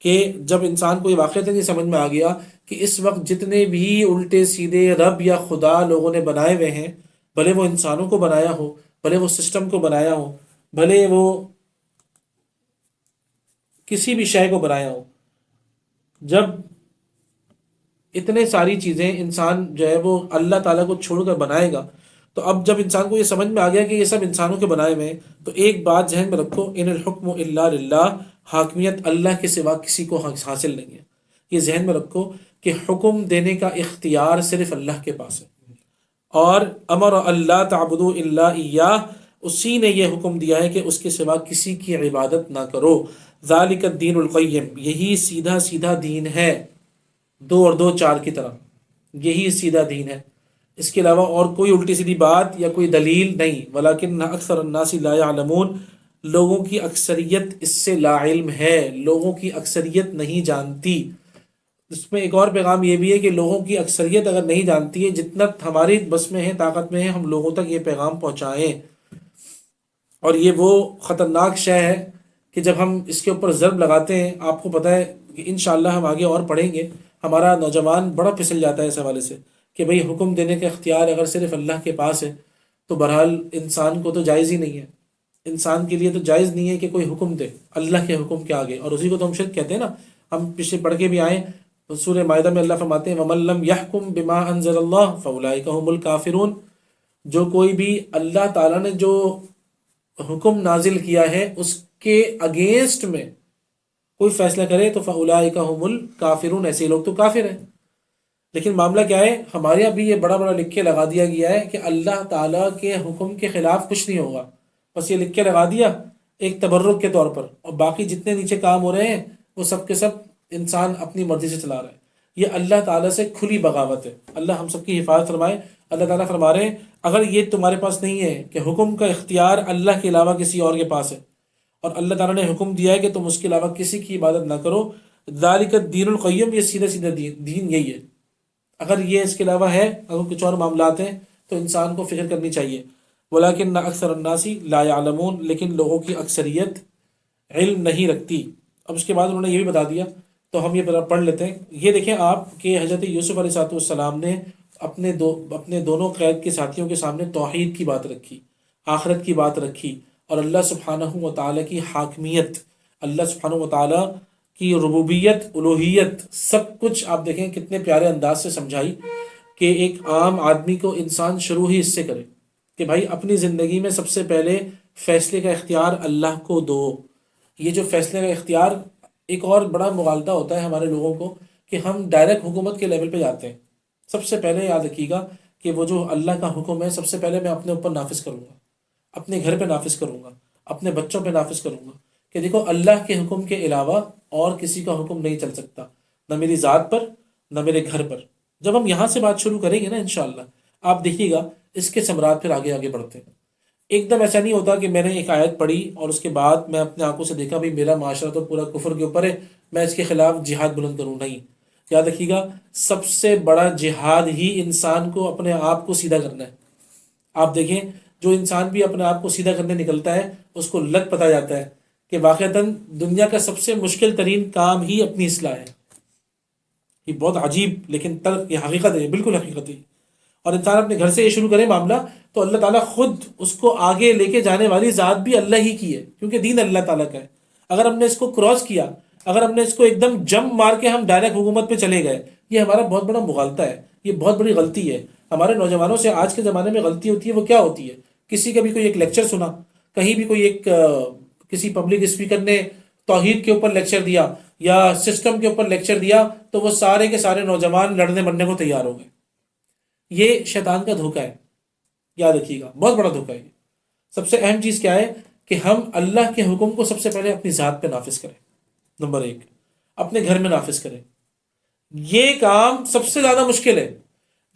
کہ جب انسان کو یہ واقعہ یہ سمجھ میں آ گیا کہ اس وقت جتنے بھی الٹے سیدھے رب یا خدا لوگوں نے بنائے ہوئے ہیں، بھلے وہ انسانوں کو بنایا ہو، بھلے وہ سسٹم کو بنایا ہو، بھلے وہ کسی بھی شے کو بنایا ہو، جب اتنے ساری چیزیں انسان جو ہے وہ اللہ تعالیٰ کو چھوڑ کر بنائے گا، تو اب جب انسان کو یہ سمجھ میں آ گیا کہ یہ سب انسانوں کے بنائے ہوئے ہیں، تو ایک بات ذہن میں رکھو، ان الحکم الا للہ، حاکمیت اللہ کے سوا کسی کو حاصل نہیں ہے۔ یہ ذہن میں رکھو کہ حکم دینے کا اختیار صرف اللہ کے پاس ہے، اور امر اللہ تعبدوا الا ایاہ، اسی نے یہ حکم دیا ہے کہ اس کے سوا کسی کی عبادت نہ کرو۔ ذالک الدین القیم، یہی سیدھا سیدھا دین ہے، دو اور دو چار کی طرح، یہی سیدھا دین ہے، اس کے علاوہ اور کوئی الٹی سیدھی بات یا کوئی دلیل نہیں۔ ولیکن اکثر الناس لا یعلمون، لوگوں کی اکثریت اس سے لا علم ہے، لوگوں کی اکثریت نہیں جانتی۔ اس میں ایک اور پیغام یہ بھی ہے کہ لوگوں کی اکثریت اگر نہیں جانتی ہے، جتنا ہماری بس میں ہے، طاقت میں ہے، ہم لوگوں تک یہ پیغام پہنچائیں۔ اور یہ وہ خطرناک شے ہے کہ جب ہم اس کے اوپر ضرب لگاتے ہیں، آپ کو پتہ ہے کہ انشاءاللہ ہم آگے اور پڑھیں گے، ہمارا نوجوان بڑا پھسل جاتا ہے اس حوالے سے کہ بھئی حکم دینے کا اختیار اگر صرف اللہ کے پاس ہے تو بہرحال انسان کو تو جائز ہی نہیں ہے، انسان کے لیے تو جائز نہیں ہے کہ کوئی حکم دے اللہ کے حکم کے آگے، اور اسی کو تو ہم شرک کہتے ہیں نا. ہم پچھلے پڑھ کے بھی آئے سورہ مائدہ میں، اللہ فرماتے ہیں وَمَن لَّمْ يَحْكُم بِمَا أَنزَلَ اللَّهُ فَأُولَٰئِكَ هُمُ الْكَافِرُونَ. جو کوئی بھی اللہ تعالیٰ نے جو حکم نازل کیا ہے اس کے اگینسٹ میں کوئی فیصلہ کرے تو فَأُولَٰئِكَ هُمُ الْكَافِرُونَ، ایسے لوگ تو کافر ہیں. لیکن معاملہ کیا ہے، ہمارے یہاں بھی یہ بڑا بڑا لکھ کے لگا دیا گیا ہے کہ اللہ تعالیٰ کے حکم کے خلاف کچھ نہیں ہوگا، بس یہ لکھ کے لگا دیا ایک تبرک کے طور پر، اور باقی جتنے نیچے کام ہو رہے ہیں وہ سب کے سب انسان اپنی مرضی سے چلا رہا ہے. یہ اللہ تعالیٰ سے کھلی بغاوت ہے. اللہ ہم سب کی حفاظت فرمائے. اللہ تعالیٰ فرما رہے ہیں اگر یہ تمہارے پاس نہیں ہے کہ حکم کا اختیار اللہ کے علاوہ کسی اور کے پاس ہے، اور اللہ تعالیٰ نے حکم دیا ہے کہ تم اس کے علاوہ کسی کی عبادت نہ کرو، ذالک الدین القیم، یہ سیدھا سیدھا دین یہی ہے. اگر یہ اس کے علاوہ ہے، اگر کچھ اور معاملات ہیں تو انسان کو فکر کرنی چاہیے. ولیکن اکثر الناس لا یعلمون، لیکن لوگوں کی اکثریت علم نہیں رکھتی. اب اس کے بعد انہوں نے یہ بھی بتا دیا تو ہم یہ پڑھ لیتے ہیں. یہ دیکھیں آپ کہ حضرت یوسف علیہ السلام نے اپنے دونوں قید کے ساتھیوں کے سامنے توحید کی بات رکھی، آخرت کی بات رکھی، اور اللہ سبحانہ و تعالیٰ کی حاکمیت، اللہ سبحانہ و تعالیٰ کی ربوبیت، الوہیت، سب کچھ آپ دیکھیں کتنے پیارے انداز سے سمجھائی کہ ایک عام آدمی کو انسان شروع ہی اس سے کرے کہ بھائی اپنی زندگی میں سب سے پہلے فیصلے کا اختیار اللہ کو دو. یہ جو فیصلے کا اختیار، ایک اور بڑا مغالطہ ہوتا ہے ہمارے لوگوں کو کہ ہم ڈائریکٹ حکومت کے لیول پہ جاتے ہیں. سب سے پہلے یاد رکھیے گا کہ وہ جو اللہ کا حکم ہے سب سے پہلے میں اپنے اوپر نافذ کروں گا، اپنے گھر پہ نافذ کروں گا، اپنے بچوں پہ نافذ کروں گا کہ دیکھو اللہ کے حکم کے علاوہ اور کسی کا حکم نہیں چل سکتا، نہ میری ذات پر نہ میرے گھر پر. جب ہم یہاں سے بات شروع کریں گے نا انشاءاللہ، آپ دیکھیے گا اس کے ثمرات پھر آگے آگے بڑھتے ہیں. ایک دم ایسا نہیں ہوتا کہ میں نے ایک آیت پڑھی اور اس کے بعد میں اپنے آنکھوں سے دیکھا بھی میرا معاشرہ تو پورا کفر کے اوپر ہے، میں اس کے خلاف جہاد بلند کروں. نہیں، یاد رکھیے گا سب سے بڑا جہاد ہی انسان کو اپنے آپ کو سیدھا کرنا ہے. آپ دیکھیں جو انسان بھی اپنے آپ کو سیدھا کرنے نکلتا ہے اس کو لگ پتہ جاتا ہے کہ واقعتاً دنیا کا سب سے مشکل ترین کام ہی اپنی اصلاح ہے. یہ بہت عجیب لیکن تلخ یہ حقیقت ہے، بالکل حقیقت ہے. اور انسان اپنے گھر سے یہ شروع کرے معاملہ تو اللہ تعالیٰ خود اس کو آگے لے کے جانے والی ذات بھی اللہ ہی کی ہے، کیونکہ دین اللہ تعالیٰ کا ہے. اگر ہم نے اس کو کراس کیا، اگر ہم نے اس کو ایک دم جمپ مار کے ہم ڈائریکٹ حکومت پہ چلے گئے، یہ ہمارا بہت بڑا مغالطہ ہے، یہ بہت بڑی غلطی ہے. ہمارے نوجوانوں سے آج کے زمانے میں غلطی ہوتی ہے، وہ کیا ہوتی ہے؟ کسی کا بھی کوئی ایک لیکچر سنا، کہیں بھی کوئی ایک کسی پبلک اسپیکر نے توحید کے اوپر لیکچر دیا یا سسٹم کے اوپر لیکچر دیا تو وہ سارے کے سارے نوجوان لڑنے مرنے کو تیار ہو گئے. یہ شیطان کا دھوکہ ہے، یاد رکھیے گا، بہت بڑا دھوکہ ہے. سب سے اہم چیز کیا ہے کہ ہم اللہ کے حکم کو سب سے پہلے اپنی ذات پہ نافذ کریں. نمبر ایک، اپنے گھر میں نافذ کریں. یہ کام سب سے زیادہ مشکل ہے.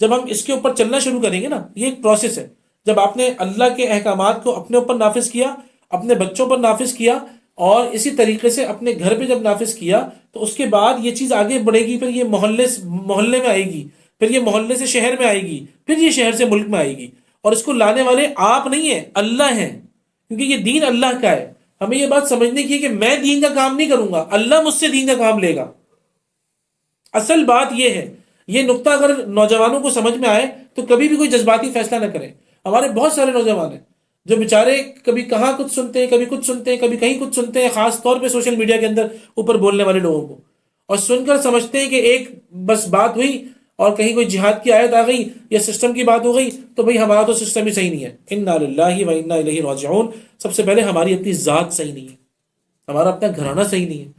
جب ہم اس کے اوپر چلنا شروع کریں گے نا، یہ ایک پروسیس ہے. جب آپ نے اللہ کے احکامات کو اپنے اوپر نافذ کیا، اپنے بچوں پر نافذ کیا، اور اسی طریقے سے اپنے گھر پہ جب نافذ کیا تو اس کے بعد یہ چیز آگے بڑھے گی. پھر یہ محلے میں آئے گی، پھر یہ محلے سے شہر میں آئے گی، پھر یہ شہر سے ملک میں آئے گی. اور اس کو لانے والے آپ نہیں ہیں، اللہ ہیں، کیونکہ یہ دین اللہ کا ہے. ہمیں یہ بات سمجھنے کی ہے کہ میں دین کا کام نہیں کروں گا، اللہ مجھ سے دین کا کام لے گا. اصل بات یہ ہے. یہ نقطہ اگر نوجوانوں کو سمجھ میں آئے تو کبھی بھی کوئی جذباتی فیصلہ نہ کریں. ہمارے بہت سارے نوجوان ہیں جو بیچارے کبھی کہاں کچھ سنتے ہیں، کبھی کچھ سنتے ہیں، کبھی کہیں کچھ سنتے ہیں، خاص طور پہ سوشل میڈیا کے اندر اوپر بولنے والے لوگوں کو، اور سن کر سمجھتے ہیں کہ ایک بس بات ہوئی اور کہیں کوئی جہاد کی آیت آ گئی یا سسٹم کی بات ہو گئی تو بھئی ہمارا تو سسٹم ہی صحیح نہیں ہے. انا للہ و انا الیہ راجعون. سب سے پہلے ہماری اپنی ذات صحیح نہیں ہے، ہمارا اپنا گھرانہ صحیح نہیں ہے.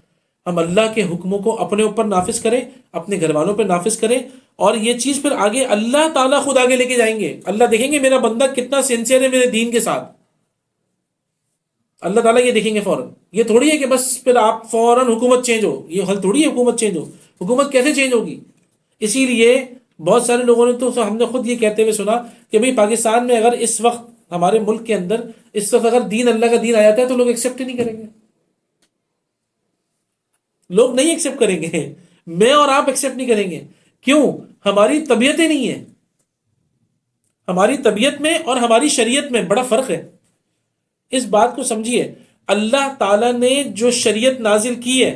ہم اللہ کے حکموں کو اپنے اوپر نافذ کریں، اپنے گھر والوں پہ نافذ کریں، اور یہ چیز پھر آگے اللہ تعالیٰ خود آگے لے کے جائیں گے. اللہ دیکھیں گے میرا بندہ کتنا سنسیئر ہے میرے دین کے ساتھ. اللہ تعالیٰ یہ دیکھیں گے فوراً. یہ تھوڑی ہے کہ بس پھر آپ فوراً حکومت چینج ہو، یہ حل تھوڑی ہے حکومت چینج ہو. حکومت کیسے چینج ہوگی؟ اسی لیے بہت سارے لوگوں نے تو ہم نے خود یہ کہتے ہوئے سنا کہ بھئی پاکستان میں اگر اس وقت ہمارے ملک کے اندر اس وقت اگر دین اللہ کا دین آ جاتا ہے تو لوگ ایکسیپٹ ہی نہیں کریں گے. لوگ نہیں ایکسیپٹ کریں گے، میں اور آپ ایکسیپٹ نہیں کریں گے. کیوں؟ ہماری طبیعتیں نہیں ہیں. ہماری طبیعت میں اور ہماری شریعت میں بڑا فرق ہے. اس بات کو سمجھیے. اللہ تعالیٰ نے جو شریعت نازل کی ہے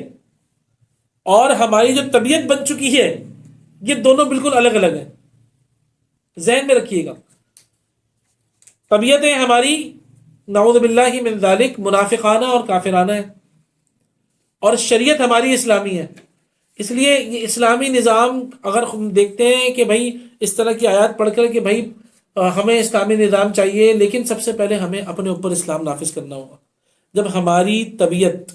اور ہماری جو طبیعت بن چکی ہے، یہ دونوں بالکل الگ الگ ہیں. ذہن میں رکھیے گا. طبیعتیں ہماری نعوذ باللہ من ذالک منافقانہ اور کافرانہ ہے، اور شریعت ہماری اسلامی ہے۔ اس لیے یہ اسلامی نظام اگر ہم دیکھتے ہیں کہ بھائی اس طرح کی آیات پڑھ کر کہ بھائی ہمیں اسلامی نظام چاہیے، لیکن سب سے پہلے ہمیں اپنے اوپر اسلام نافذ کرنا ہوگا۔ جب ہماری طبیعت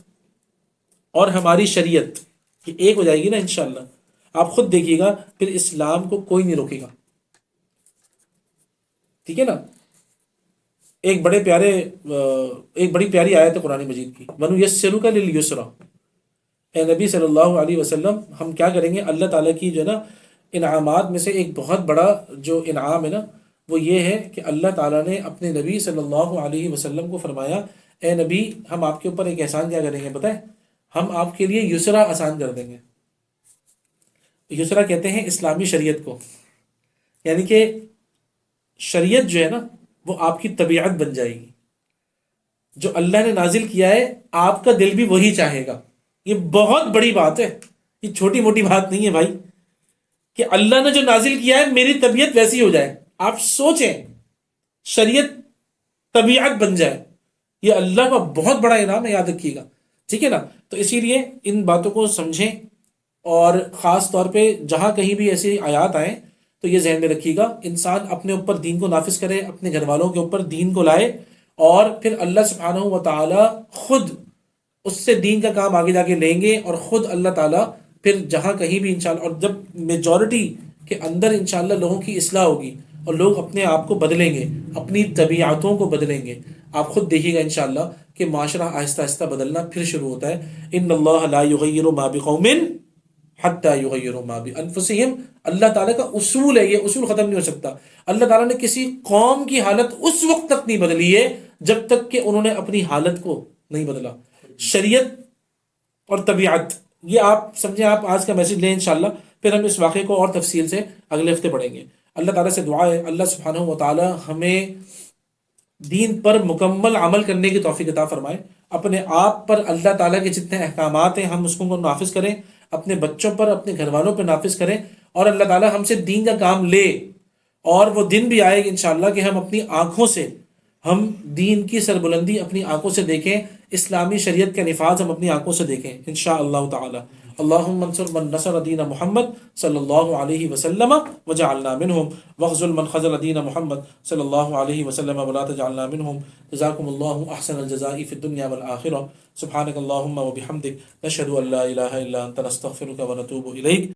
اور ہماری شریعت یہ ایک ہو جائے گی نا انشاءاللہ، آپ خود دیکھیے گا پھر اسلام کو کوئی نہیں روکے گا، ٹھیک ہے نا۔ ایک بڑی پیاری آیت ہے قرآن مجید کی، وَنُيَسِّرُكَ لِلْيُسْرَى، اے نبی صلی اللہ علیہ وسلم ہم کیا کریں گے، اللہ تعالیٰ کی جو ہے نا انعامات میں سے ایک بہت بڑا جو انعام ہے نا وہ یہ ہے کہ اللہ تعالیٰ نے اپنے نبی صلی اللہ علیہ وسلم کو فرمایا، اے نبی ہم آپ کے اوپر ایک احسان کیا کریں گے بتائیں، ہم آپ کے لیے یسرا آسان کر دیں گے۔ یسرا کہتے ہیں اسلامی شریعت کو، یعنی کہ شریعت جو ہے نا وہ آپ کی طبیعت بن جائے گی، جو اللہ نے نازل کیا ہے آپ کا دل بھی وہی چاہے گا۔ یہ بہت بڑی بات ہے، یہ چھوٹی موٹی بات نہیں ہے بھائی، کہ اللہ نے جو نازل کیا ہے میری طبیعت ویسی ہو جائے۔ آپ سوچیں، شریعت طبیعت بن جائے، یہ اللہ کا بہت بڑا انعام ہے، یاد رکھیے گا، ٹھیک ہے نا۔ تو اسی لیے ان باتوں کو سمجھیں، اور خاص طور پہ جہاں کہیں بھی ایسی آیات آئیں تو یہ ذہن میں رکھیے گا، انسان اپنے اوپر دین کو نافذ کرے، اپنے گھر والوں کے اوپر دین کو لائے، اور پھر اللہ سبحانہ و تعالی خود اس سے دین کا کام آگے جا کے لیں گے، اور خود اللہ تعالیٰ پھر جہاں کہیں بھی انشاءاللہ، اور جب میجورٹی کے اندر انشاءاللہ لوگوں کی اصلاح ہوگی اور لوگ اپنے آپ کو بدلیں گے، اپنی طبیعتوں کو بدلیں گے، آپ خود دیکھیے گا انشاءاللہ کہ معاشرہ آہستہ آہستہ بدلنا پھر شروع ہوتا ہے۔ ان اللہ لا یغیر ما بقوم حتی یغیروا ما بانفسہم، اللہ تعالیٰ کا اصول ہے، یہ اصول ختم نہیں ہو سکتا۔ اللہ تعالیٰ نے کسی قوم کی حالت اس وقت تک نہیں بدلی ہے جب تک کہ انہوں نے اپنی حالت کو نہیں بدلا۔ شریعت اور طبیعت، یہ آپ سمجھیں، آپ آج کا میسج لیں انشاءاللہ، پھر ہم اس واقعے کو اور تفصیل سے اگلے ہفتے پڑھیں گے۔ اللہ تعالیٰ سے دعا ہے اللہ سبحانہ و تعالیٰ ہمیں دین پر مکمل عمل کرنے کی توفیق عطا فرمائے، اپنے آپ پر اللہ تعالیٰ کے جتنے احکامات ہیں ہم اس کو نافذ کریں، اپنے بچوں پر اپنے گھر والوں پہ نافذ کریں، اور اللہ تعالیٰ ہم سے دین کا کام لے، اور وہ دن بھی آئے گا انشاءاللہ کہ ہم اپنی آنکھوں سے ہم دین کی سربلندی اپنی آنکھوں سے دیکھیں، اسلامی شریعت کا نفاذ ہم اپنی آنکھوں سے دیکھیں انشاءاللہ تعالی۔ اللہم انصر من نصر دین محمد صلی اللہ علیہ وسلم وجعلنا منہم، واخذل من خذل دین محمد صلی اللہ علیہ وسلم ولا تجعلنا منہم۔ جزاکم اللہ احسن الجزاء فی الدنیا والآخرہ۔ سبحانک اللہم وبحمدک، نشہد ان لا الہ الا انت، نستغفرک ونتوب الیک۔